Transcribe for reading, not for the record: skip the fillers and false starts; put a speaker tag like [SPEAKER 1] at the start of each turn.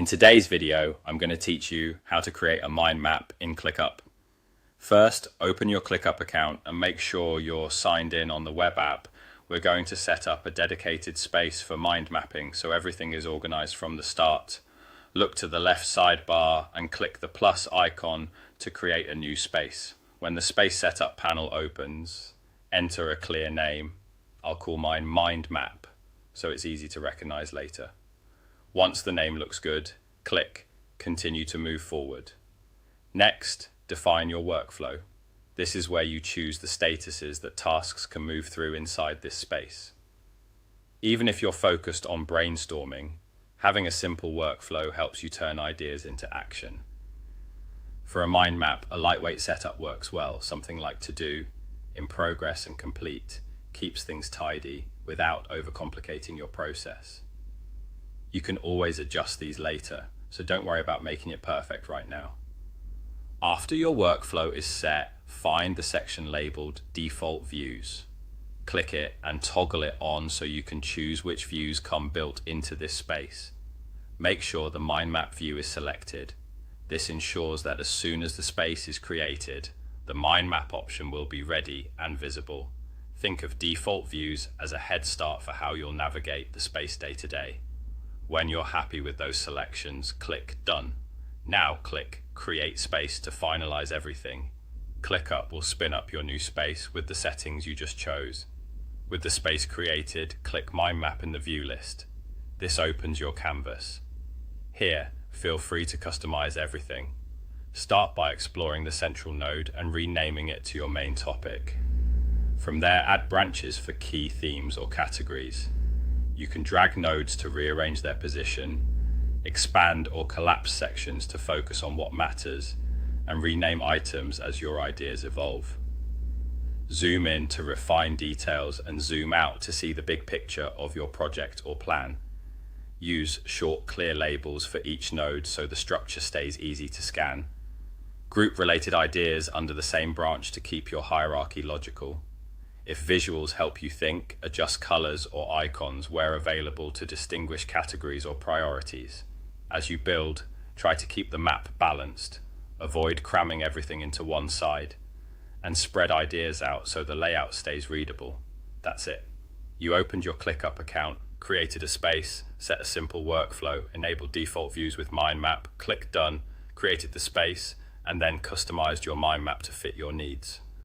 [SPEAKER 1] In today's video, I'm going to teach you how to create a mind map in ClickUp. First, open your ClickUp account and make sure you're signed in on the web app. We're going to set up a dedicated space for mind mapping so everything is organized from the start. Look to the left sidebar and click the plus icon to create a new space. When the space setup panel opens, enter a clear name. I'll call mine Mind Map so it's easy to recognize later. Once the name looks good, click Continue to move forward. Next, define your workflow. This is where you choose the statuses that tasks can move through inside this space. Even if you're focused on brainstorming, having a simple workflow helps you turn ideas into action. For a mind map, a lightweight setup works well. Something like To Do, In Progress and Complete keeps things tidy without overcomplicating your process. You can always adjust these later, so don't worry about making it perfect right now. After your workflow is set, find the section labeled Default Views. Click it and toggle it on so you can choose which views come built into this space. Make sure the mind map view is selected. This ensures that as soon as the space is created, the mind map option will be ready and visible. Think of default views as a head start for how you'll navigate the space day to day. When you're happy with those selections, click Done. Now click Create Space to finalize everything. ClickUp will spin up your new space with the settings you just chose. With the space created, click Mind Map in the view list. This opens your canvas. Here, feel free to customize everything. Start by exploring the central node and renaming it to your main topic. From there, add branches for key themes or categories. You can drag nodes to rearrange their position, expand or collapse sections to focus on what matters, and rename items as your ideas evolve. Zoom in to refine details and zoom out to see the big picture of your project or plan. Use short, clear labels for each node so the structure stays easy to scan. Group related ideas under the same branch to keep your hierarchy logical. If visuals help you think, adjust colors or icons where available to distinguish categories or priorities. As you build, try to keep the map balanced. Avoid cramming everything into one side, and spread ideas out so the layout stays readable. That's it. You opened your ClickUp account, created a space, set a simple workflow, enabled default views with Mind Map, click Done, created the space, and then customized your mind map to fit your needs.